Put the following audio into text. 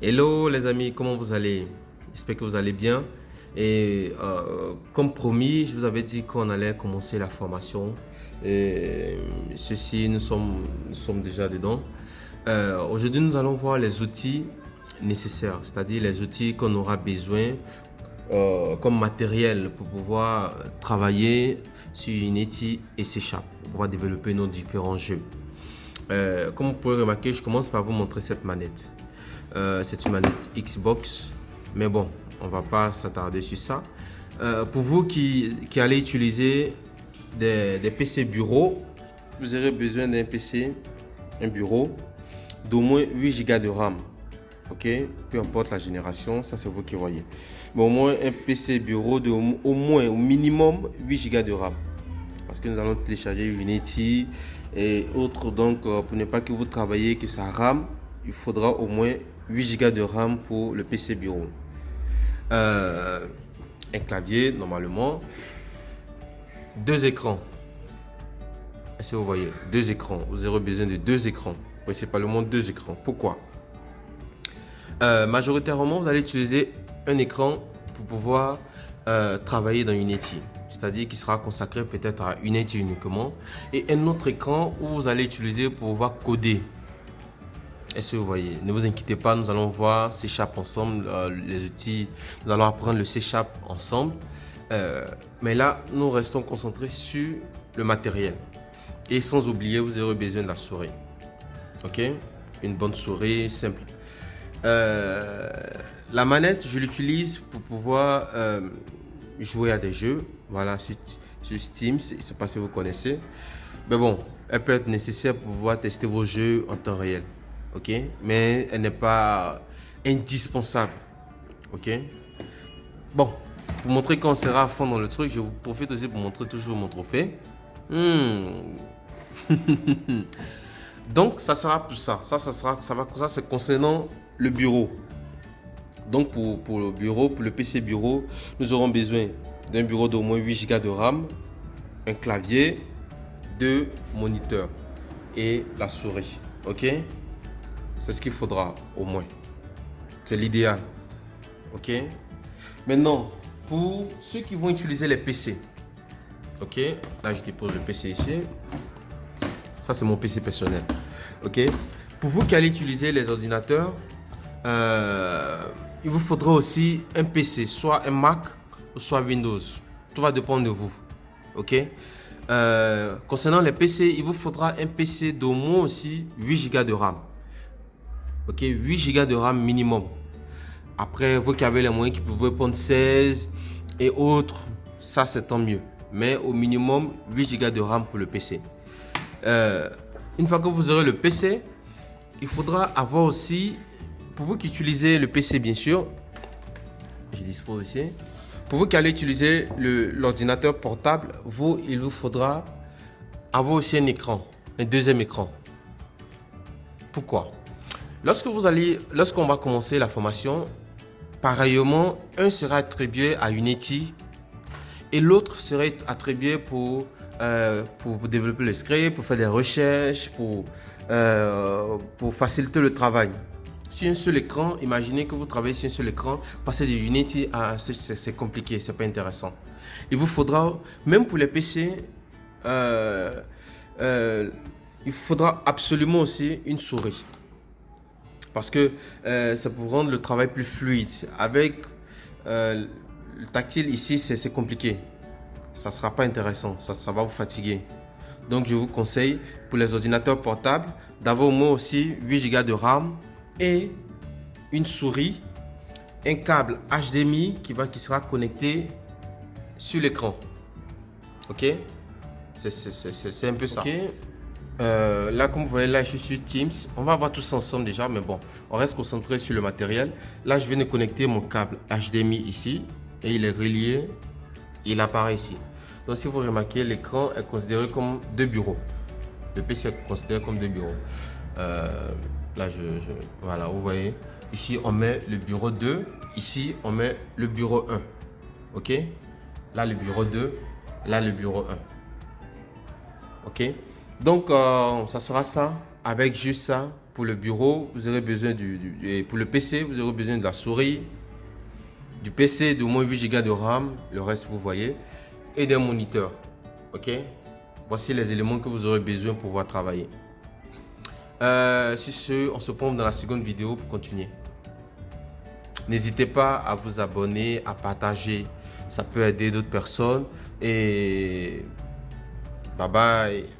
Hello les amis, comment vous allez? J'espère que vous allez bien. Et comme promis, je vous avais dit qu'on allait commencer la formation. Et ceci, nous sommes déjà dedans. Aujourd'hui, nous allons voir les outils nécessaires, c'est-à-dire les outils qu'on aura besoin comme matériel pour pouvoir travailler sur Unity et C#, pour pouvoir développer nos différents jeux. Comme vous pouvez remarquer, je commence par vous montrer cette manette. C'est une manette Xbox, mais bon, on va pas s'attarder sur ça. Pour vous qui allez utiliser des PC bureau, vous aurez besoin d'un PC, un bureau d'au moins 8 Go de RAM. Ok, peu importe la génération, ça c'est vous qui voyez. Mais au moins un PC bureau de au minimum 8 Go de RAM. Parce que nous allons télécharger Unity et autres. Donc, pour ne pas que vous travaillez, que ça rame, il faudra au moins 8 Go de RAM pour le PC bureau. Un clavier, normalement. 2 écrans. Est-ce que vous voyez? 2 écrans. Vous aurez besoin de 2 écrans. Principalement 2 écrans. Pourquoi? Majoritairement, vous allez utiliser un écran pour pouvoir travailler dans Unity. C'est-à-dire qui sera consacré peut-être à Unity uniquement. Et un autre écran où vous allez utiliser pour pouvoir coder. Est-ce que vous voyez? Ne vous inquiétez pas, nous allons voir C# ensemble, les outils, nous allons apprendre le C# ensemble. Mais là, nous restons concentrés sur le matériel. Et sans oublier, vous aurez besoin de la souris. Ok? Une bonne souris simple. La manette, je l'utilise pour pouvoir jouer à des jeux. Voilà, sur Steam, je ne sais pas si vous connaissez. Mais bon, elle peut être nécessaire pour pouvoir tester vos jeux en temps réel. Ok, mais elle n'est pas indispensable. Ok, bon, pour montrer qu'on sera à fond dans le truc, je vous profite aussi pour montrer toujours mon trophée. Donc ça sera pour ça. Ça c'est concernant le bureau. Donc pour le bureau, pour le PC bureau, nous aurons besoin d'un bureau d'au moins 8 Go de RAM, un clavier, 2 moniteurs et la souris. Ok, c'est ce qu'il faudra au moins. C'est l'idéal. Ok. Maintenant, pour ceux qui vont utiliser les PC. Ok. Là, je dépose le PC ici. Ça, c'est mon PC personnel. Ok. Pour vous qui allez utiliser les ordinateurs, il vous faudra aussi un PC, soit un Mac ou soit Windows. Tout va dépendre de vous. Ok. Concernant les PC, il vous faudra un PC d'au moins aussi 8 Go de RAM. Ok, 8 Go de RAM minimum. Après, vous qui avez les moyens qui peuvent prendre 16 et autres, ça c'est tant mieux. Mais au minimum, 8 Go de RAM pour le PC. Une fois que vous aurez le PC, il faudra avoir aussi, pour vous qui utilisez le PC bien sûr, je dispose ici. Pour vous qui allez utiliser l'ordinateur portable, il vous faudra avoir aussi un écran, un deuxième écran. Pourquoi? Lorsqu'on va commencer la formation, pareillement, un sera attribué à Unity et l'autre serait attribué pour développer le script, pour faire des recherches, pour faciliter le travail. Sur un seul écran, imaginez que vous travaillez sur un seul écran, passer de Unity à c'est compliqué, c'est pas intéressant. Il vous faudra, même pour les PC, il faudra absolument aussi une souris. Parce que ça peut rendre le travail plus fluide. Avec le tactile ici, c'est compliqué. Ça ne sera pas intéressant, ça va vous fatiguer. Donc je vous conseille pour les ordinateurs portables d'avoir au moins aussi 8 Go de RAM et une souris, un câble HDMI qui sera connecté sur l'écran. Ok, c'est un peu ça. Okay. Là, comme vous voyez, là, je suis sur Teams. On va voir tous ensemble déjà, mais bon, on reste concentré sur le matériel. Là, je viens de connecter mon câble HDMI ici et il est relié. Il apparaît ici. Donc, si vous remarquez, l'écran est considéré comme 2 bureaux. Le PC est considéré comme 2 bureaux. Là, voilà, vous voyez. Ici, on met le bureau 2. Ici, on met le bureau 1. Ok? Là, le bureau 2. Là, le bureau 1. Ok? Donc, ça sera ça, avec juste ça, pour le bureau, vous aurez besoin et pour le PC, vous aurez besoin de la souris, du PC d'au moins 8 Go de RAM, le reste vous voyez, et d'un moniteur. Ok, voici les éléments que vous aurez besoin pour pouvoir travailler. Sur ce, on se retrouve dans la seconde vidéo pour continuer. N'hésitez pas à vous abonner, à partager, ça peut aider d'autres personnes et bye bye.